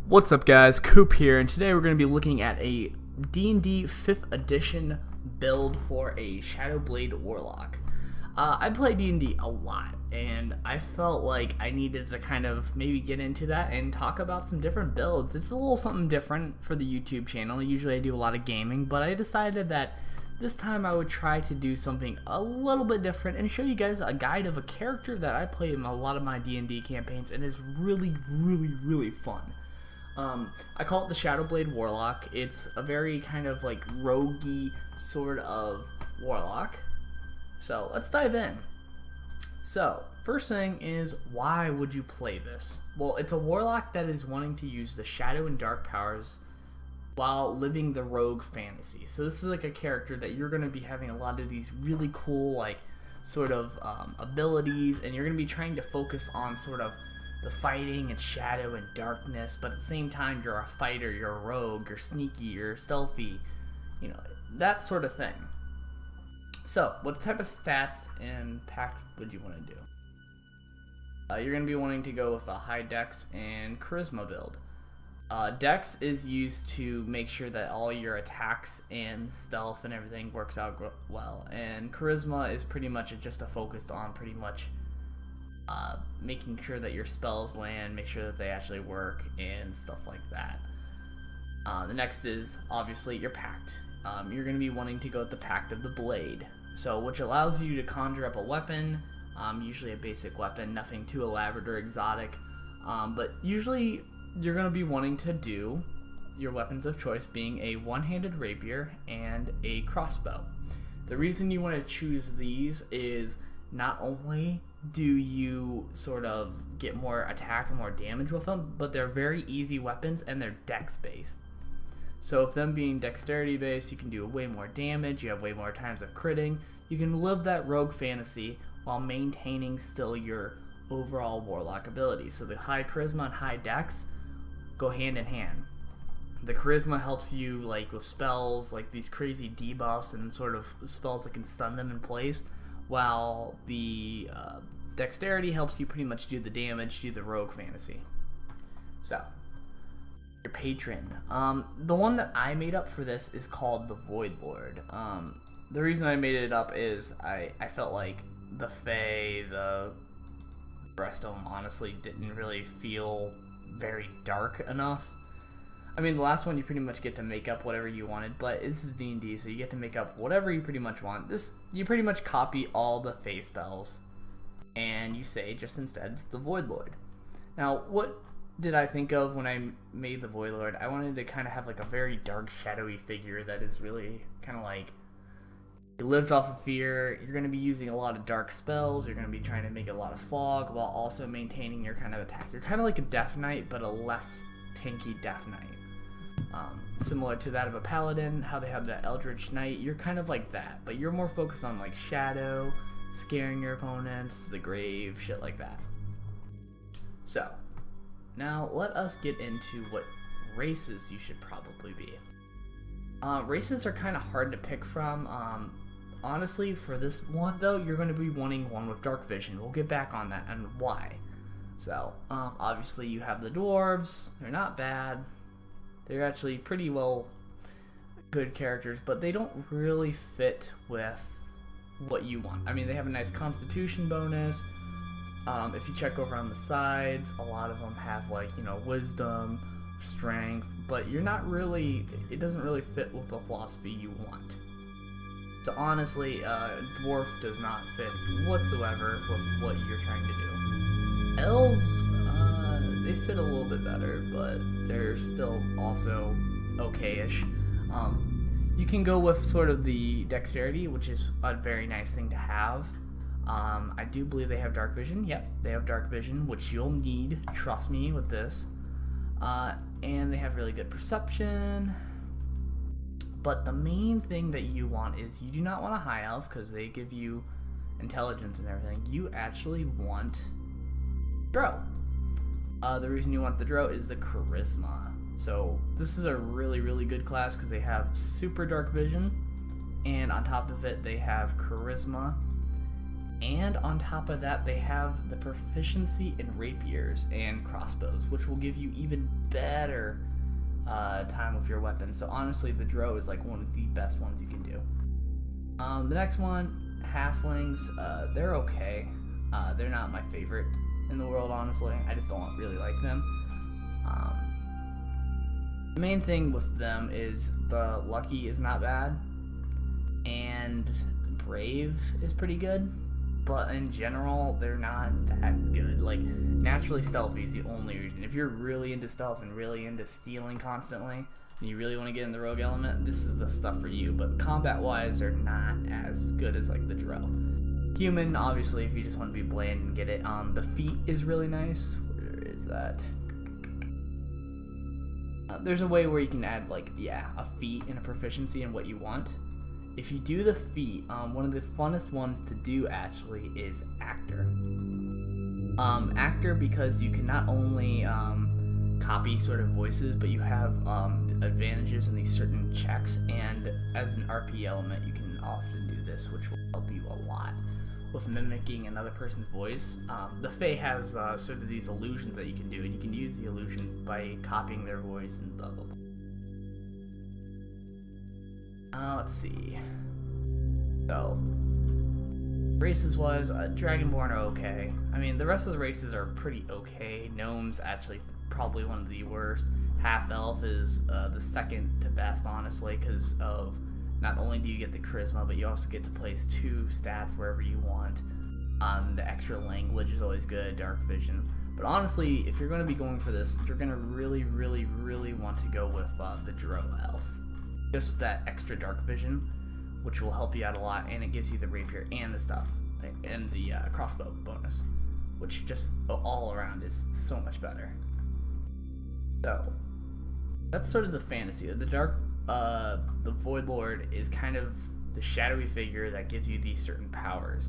What's up guys, Coop here, and today we're going to be looking at a D&D 5th edition build for a Shadowblade Warlock. I play D&D a lot, and I felt like I needed to kind of maybe get into that and talk about some different builds. It's a little something different for the YouTube channel. Usually I do a lot of gaming, but I decided that this time I would try to do something a little bit different and show you guys a guide of a character that I play in a lot of my D&D campaigns, and is really fun. I call it the Shadowblade Warlock. It's a very kind of like roguey sort of warlock. So let's dive in. So first thing is, why would you play this? Well, it's a warlock that is wanting to use the shadow and dark powers while living the rogue fantasy. So this is like a character that you're going to be having a lot of these really cool like sort of abilities, and you're going to be trying to focus on sort of the fighting and shadow and darkness, but at the same time you're a fighter, you're a rogue, you're sneaky, you're stealthy, you know, that sort of thing. So what type of stats and pact would you want to do? You're going to be wanting to go with a high dex and charisma build. Dex is used to make sure that all your attacks and stealth and everything works out well, and charisma is pretty much just a focus on pretty much making sure that your spells land, make sure that they actually work, and stuff like that. The next is obviously your pact. You're going to be wanting to go with the Pact of the Blade, so which allows you to conjure up a weapon, usually a basic weapon, nothing too elaborate or exotic, but usually you're going to be wanting to do your weapons of choice being a one-handed rapier and a crossbow. The reason you want to choose these is not only do you sort of get more attack and more damage with them, but they're very easy weapons and they're dex based. So if them being dexterity based, you can do way more damage, you have way more times of critting, you can live that rogue fantasy while maintaining still your overall warlock ability. So the high charisma and high dex go hand in hand. The charisma helps you like with spells like these crazy debuffs and sort of spells that can stun them in place, while the dexterity helps you pretty much do the damage, do the rogue fantasy. So, your patron. The one that I made up for this is called the Void Lord. The reason I made it up is I felt like the Fae, the rest of them honestly didn't really feel very dark enough. I mean, the last one you pretty much get to make up whatever you wanted, but this is D&D, so you get to make up whatever you pretty much want. This, you pretty much copy all the Fae spells, and you say just instead it's the Void Lord. Now, what did I think of when I made the Void Lord? I wanted to kind of have like a very dark, shadowy figure that is really kind of like, it lives off of fear. You're going to be using a lot of dark spells. You're going to be trying to make a lot of fog while also maintaining your kind of attack. You're kind of like a Death Knight, but a less tanky Death Knight. Similar to that of a paladin, how they have that Eldritch Knight, you're kind of like that, but you're more focused on like shadow, scaring your opponents, the grave, shit like that. So, now let us get into what races you should probably be. Races are kind of hard to pick from. Honestly, for this one though, you're going to be wanting one with dark vision. We'll get back on that and why. So, obviously you have the dwarves. They're not bad. They're actually pretty well good characters, but they don't really fit with what you want. I mean, they have a nice constitution bonus. If you check over on the sides, a lot of them have like, you know, wisdom, strength, but you're not really, it doesn't really fit with the philosophy you want. So honestly, dwarf does not fit whatsoever with what you're trying to do. Elves, they fit a little bit better, but they're still also okay-ish. You can go with sort of the dexterity, which is a very nice thing to have. I do believe they have dark vision. Yep, they have dark vision, which you'll need, trust me with this. And they have really good perception. But the main thing that you want is, you do not want a high elf because they give you intelligence and everything. You actually want Drow. The reason you want the Drow is the charisma. So this is a really good class because they have super dark vision, and on top of it they have charisma, And on top of that, they have the proficiency in rapiers and crossbows, which will give you even better time with your weapons. So honestly, the Dro is like one of the best ones you can do. The next one, Halflings, they're okay. They're not my favorite in the world, honestly. I just don't really like them. The main thing with them is the Lucky is not bad, and Brave is pretty good, but in general, they're not that good. Like, naturally stealthy is the only reason. If you're really into stealth and really into stealing constantly, and you really want to get in the rogue element, this is the stuff for you. But combat-wise, they're not as good as, like, the Dro. Human, obviously, if you just want to be bland and get it. The feat is really nice. Where is that? There's a way where you can add, like, a feat and a proficiency in what you want. If you do the feat, one of the funnest ones to do, actually, is Actor. Actor, because you can not only copy sort of voices, but you have advantages in these certain checks, and as an RP element, you can often do this, which will help you a lot with mimicking another person's voice. The Fae has sort of these illusions that you can do, and you can use the illusion by copying their voice and blah blah blah. Let's see. So, races was Dragonborn are okay. I mean, the rest of the races are pretty okay. Gnome's actually probably one of the worst. Half-elf is the second to best, honestly, because of not only do you get the charisma, but you also get to place 2 stats wherever you want. The extra language is always good, dark vision. But honestly, if you're going to be going for this, you're going to really, really, really want to go with the Dro elf. Just that extra dark vision, which will help you out a lot, and it gives you the rapier and the stuff, and the crossbow bonus, which just all around is so much better. So, that's sort of the fantasy. The dark, the Void Lord is kind of the shadowy figure that gives you these certain powers.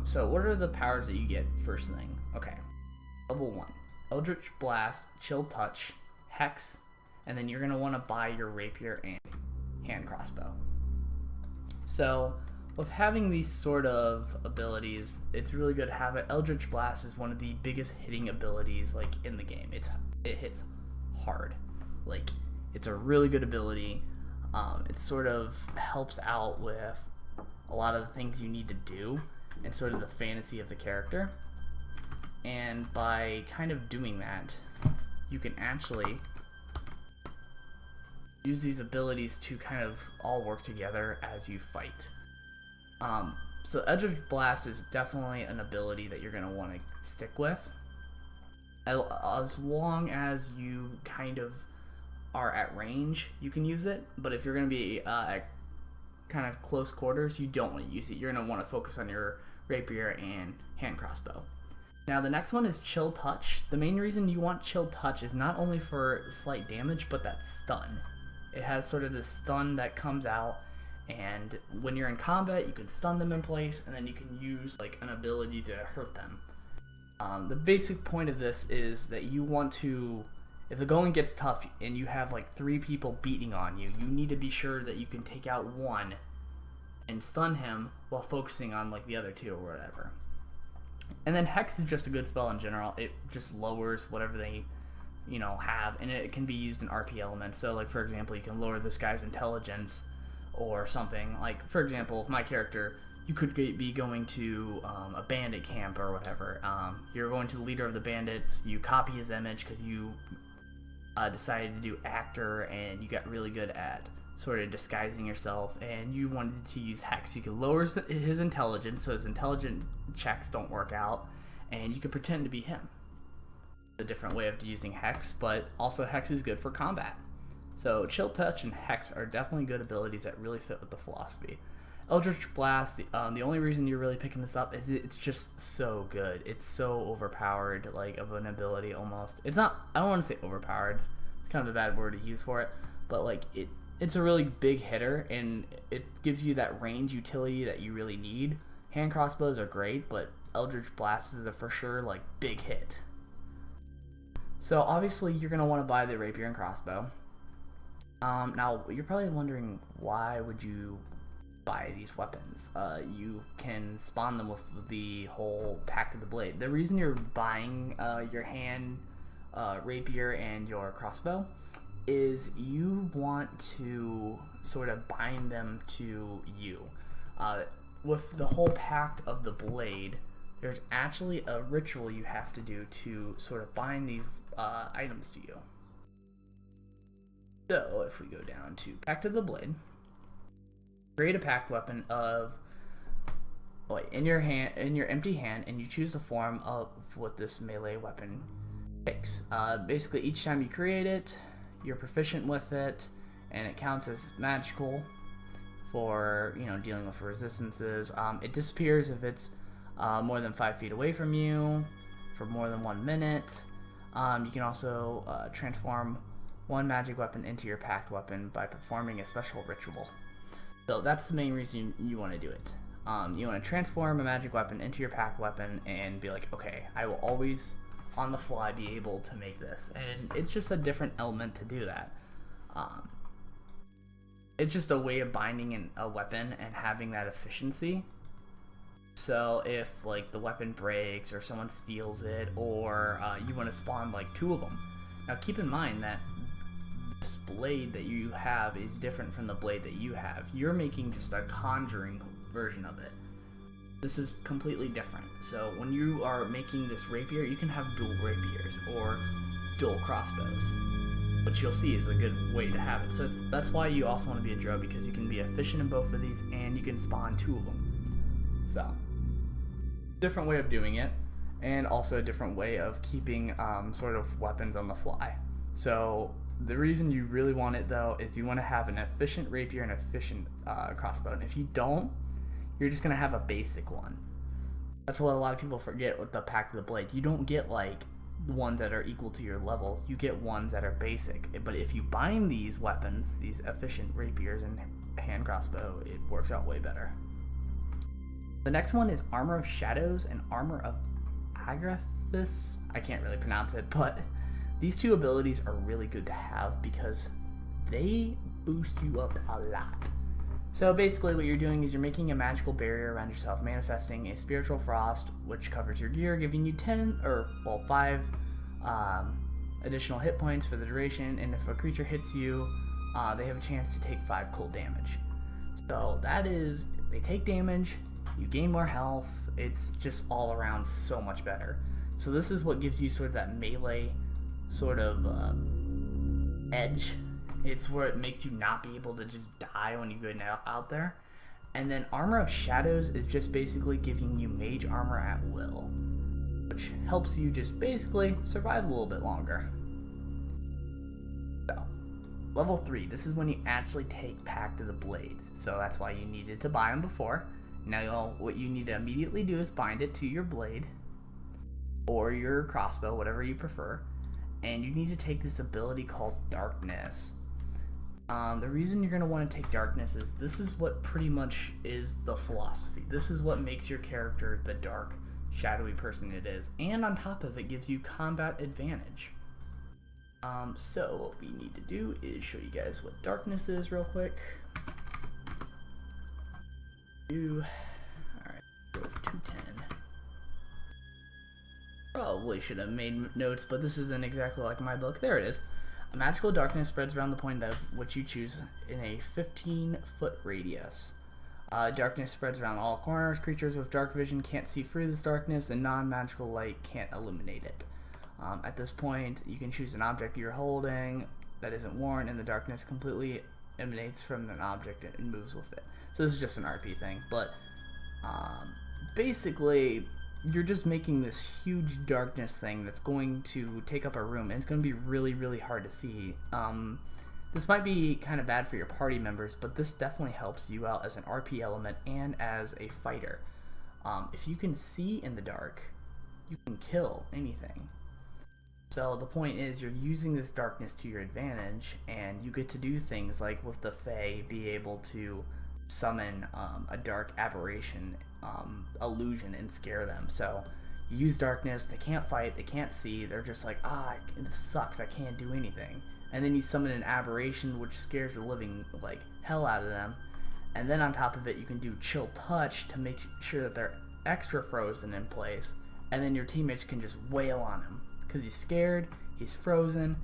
So what are the powers that you get first thing? Okay, level 1, Eldritch Blast, Chill Touch, Hex, and then you're going to want to buy your rapier and hand crossbow. So, with having these sort of abilities, it's really good to have it. Eldritch Blast is one of the biggest hitting abilities, like, in the game. It hits hard. Like, it's a really good ability. It sort of helps out with a lot of the things you need to do and sort of the fantasy of the character. And by kind of doing that, you can actually use these abilities to kind of all work together as you fight. So Eldritch Blast is definitely an ability that you're going to want to stick with. As long as you kind of are at range, you can use it. But if you're going to be at kind of close quarters, you don't want to use it. You're going to want to focus on your rapier and hand crossbow. Now the next one is Chill Touch. The main reason you want Chill Touch is not only for slight damage, but that stun. It has sort of this stun that comes out, and when you're in combat, you can stun them in place, and then you can use like an ability to hurt them. The basic point of this is that you want to, if the going gets tough and you have like 3 people beating on you, you need to be sure that you can take out one and stun him while focusing on like the other 2 or whatever. And then Hex is just a good spell in general. It just lowers whatever they have, and it can be used in RP elements. So like, for example, you can lower this guy's intelligence or something. Like, for example, my character, you could be going to a bandit camp or whatever. You're going to the leader of the bandits, you copy his image because you decided to do Actor and you got really good at sort of disguising yourself, and you wanted to use Hex. You can lower his intelligence so his intelligence checks don't work out, and you can pretend to be him. A different way of using Hex, but also Hex is good for combat. So Chill Touch and Hex are definitely good abilities that really fit with the philosophy. Eldritch Blast, the only reason you're really picking this up is it's just so good. It's so overpowered, like, of an ability almost. It's not, I don't want to say overpowered, it's kind of a bad word to use for it, but like it's a really big hitter, and it gives you that range utility that you really need. Hand crossbows are great, but Eldritch Blast is a for sure like big hit. So obviously you're going to want to buy the rapier and crossbow. Now you're probably wondering, why would you buy these weapons. You can spawn them with the whole Pact of the Blade. The reason you're buying your hand rapier and your crossbow is you want to sort of bind them to you. With the whole Pact of the Blade, there's actually a ritual you have to do to sort of bind these items to you. So if we go down to Pact of the Blade, create a pact weapon of in your empty hand, and you choose the form of what this melee weapon takes. Basically, each time you create it, you're proficient with it, and it counts as magical for dealing with resistances. It disappears if it's more than 5 feet away from you for more than 1 minute. You can also transform one magic weapon into your pact weapon by performing a special ritual. So that's the main reason you want to do it. You want to transform a magic weapon into your pact weapon and be like, okay, I will always on the fly be able to make this. And it's just a different element to do that. It's just a way of binding a weapon and having that efficiency. So if like the weapon breaks or someone steals it, or you want to spawn like 2 of them. Now keep in mind that this blade that you have is different from the blade that you have. You're making just a conjuring version of it. This is completely different. So when you are making this rapier, you can have dual rapiers or dual crossbows, which you'll see is a good way to have it. So that's why you also want to be a drow, because you can be efficient in both of these and you can spawn 2 of them. So different way of doing it, and also a different way of keeping sort of weapons on the fly. So the reason you really want it though is you want to have an efficient rapier and efficient crossbow, and if you don't, you're just going to have a basic one. That's what a lot of people forget with the Pact of the Blade. You don't get like ones that are equal to your level, you get ones that are basic. But if you bind these weapons, these efficient rapiers and hand crossbow, it works out way better. The next one is Armor of Shadows and Armor of Agraphis. I can't really pronounce it, but these 2 abilities are really good to have because they boost you up a lot. So basically what you're doing is you're making a magical barrier around yourself, manifesting a spiritual frost which covers your gear, giving you 5 additional hit points for the duration, and if a creature hits you, they have a chance to take 5 cold damage. So that is, they take damage, you gain more health, it's just all around so much better. So this is what gives you sort of that melee sort of edge. It's where it makes you not be able to just die when you go out there. And then Armor of Shadows is just basically giving you mage armor at will, which helps you just basically survive a little bit longer. So, level 3, this is when you actually take Pact of the Blade. So that's why you needed to buy them before. Now what you need to immediately do is bind it to your blade or your crossbow, whatever you prefer. And you need to take this ability called Darkness. The reason you're going to want to take Darkness is this is what pretty much is the philosophy. This is what makes your character the dark, shadowy person it is. And on top of it, gives you combat advantage. So what we need to do is show you guys what Darkness is real quick. Alright, go with 210. Probably should have made notes, but this isn't exactly like my book. There it is. A magical darkness spreads around the point of which you choose in a 15-foot radius. Darkness spreads around all corners. Creatures with dark vision can't see through this darkness, and non-magical light can't illuminate it. At this point, you can choose an object you're holding that isn't worn, and the darkness completely emanates from an object and moves with it. So this is just an RP thing, but basically you're just making this huge darkness thing that's going to take up a room, and it's going to be really, really hard to see. This might be kind of bad for your party members, but this definitely helps you out as an RP element and as a fighter. If you can see in the dark, you can kill anything. So the point is you're using this darkness to your advantage, and you get to do things like with the Fae, be able to summon a dark aberration illusion and scare them. So you use darkness, they can't fight, they can't see, they're just like, this sucks, I can't do anything. And then you summon an aberration which scares the living like hell out of them, And then on top of it, you can do Chill Touch to make sure that they're extra frozen in place, and then your teammates can just wail on him because he's scared, he's frozen,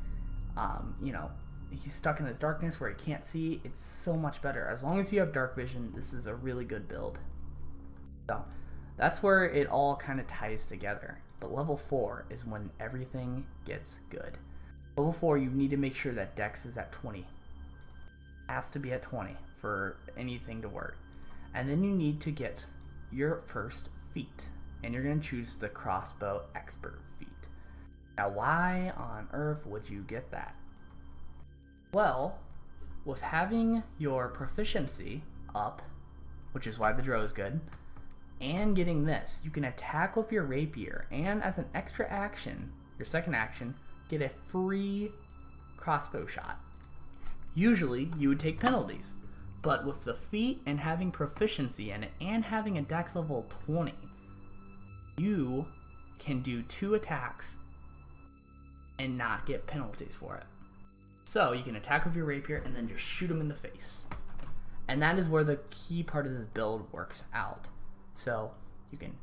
you know, he's stuck in this darkness where he can't see. It's so much better. As long as you have dark vision, this is a really good build. So that's where it all kind of ties together. But level 4 is when everything gets good. Level 4, you need to make sure that Dex is at 20. It has to be at 20 for anything to work. And then you need to get your first feat. And you're going to choose the crossbow expert feat. Now why on earth would you get that? Well, with having your proficiency up, which is why the draw is good, and getting this, you can attack with your rapier, and as an extra action, your second action, get a free crossbow shot. Usually, you would take penalties, but with the feat and having proficiency in it, and having a dex level 20, you can do 2 attacks and not get penalties for it. So you can attack with your rapier and then just shoot them in the face. And that is where the key part of this build works out. So you can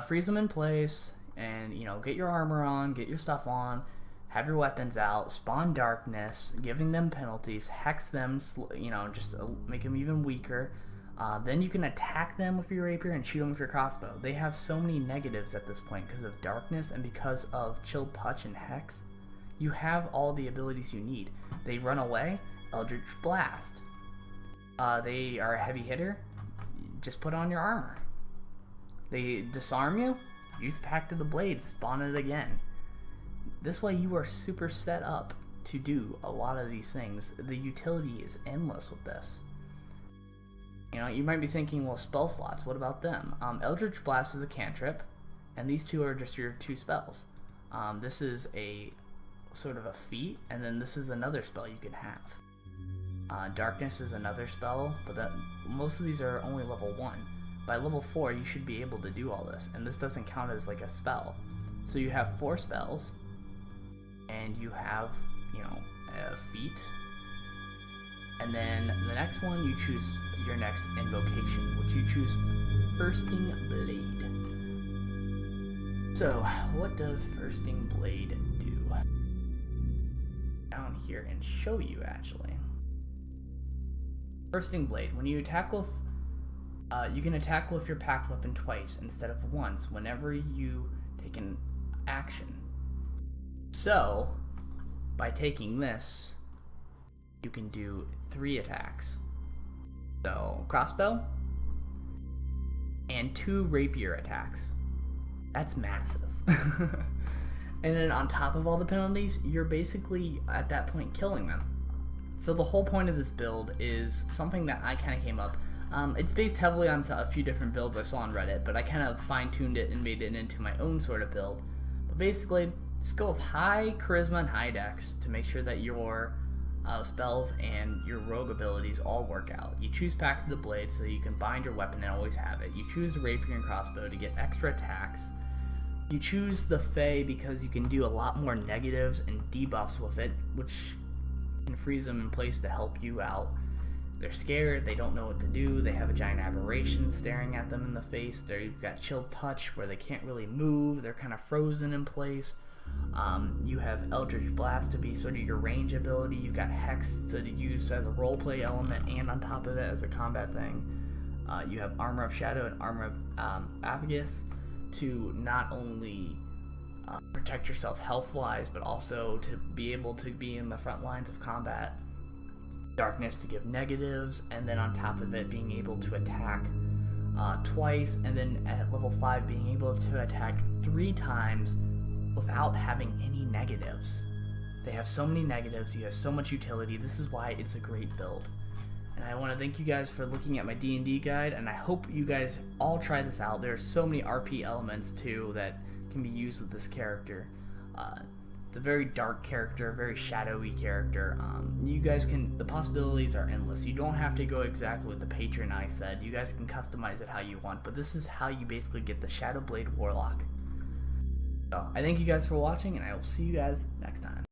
freeze them in place and, you know, get your armor on, get your stuff on, have your weapons out, spawn darkness, giving them penalties, hex them, you know, just make them even weaker. Then you can attack them with your rapier and shoot them with your crossbow. They have so many negatives at this point because of darkness and because of Chilled Touch and hex. You have all the abilities you need. They run away, Eldritch Blast. They are a heavy hitter, just put on your armor. They disarm you, use Pact of the Blade, spawn it again. This way you are super set up to do a lot of these things. The utility is endless with this. You know, you might be thinking, well, spell slots, what about them? Eldritch Blast is a cantrip, and these two are just your 2 spells. This is a sort of a feat, and then this is another spell you can have. Darkness is another spell, but most of these are only level 1. By level 4, you should be able to do all this, and this doesn't count as like a spell. So you have 4 spells, and you have, you know, a feat, and then the next one you choose your next invocation, which you choose Bursting Blade. So what does Bursting Blade do? Down here and show you actually. Bursting Blade. When you attack with, you can attack with your packed weapon twice instead of once whenever you take an action. So, by taking this, you can do 3 attacks. So, crossbow and 2 rapier attacks. That's massive. And then on top of all the penalties, you're basically at that point killing them. So the whole point of this build is something that I kind of came up. It's based heavily on a few different builds I saw on Reddit, but I kind of fine-tuned it and made it into my own sort of build. But basically, just go with high charisma and high dex to make sure that your spells and your rogue abilities all work out. You choose Pact of the Blade so you can bind your weapon and always have it. You choose the rapier and crossbow to get extra attacks. You choose the Fae because you can do a lot more negatives and debuffs with it, which can freeze them in place to help you out. They're scared, they don't know what to do, they have a giant aberration staring at them in the face. You've got Chilled Touch where they can't really move, they're kind of frozen in place. You have Eldritch Blast to be sort of your range ability. You've got Hex to use as a roleplay element and on top of it as a combat thing. You have Armor of Shadow and Armor of Apagus to not only protect yourself health-wise, but also to be able to be in the front lines of combat. Darkness to give negatives, and then on top of it being able to attack twice, and then at level 5 being able to attack 3 times without having any negatives. They have so many negatives, you have so much utility. This is why it's a great build. And I want to thank you guys for looking at my D&D guide, and I hope you guys all try this out. There's so many RP elements too that can be used with this character. It's a very dark character, very shadowy character. You guys can, the possibilities are endless. You don't have to go exactly what the Patron I said. You guys can customize it how you want, but this is how you basically get the Shadowblade Warlock. So, I thank you guys for watching, and I will see you guys next time.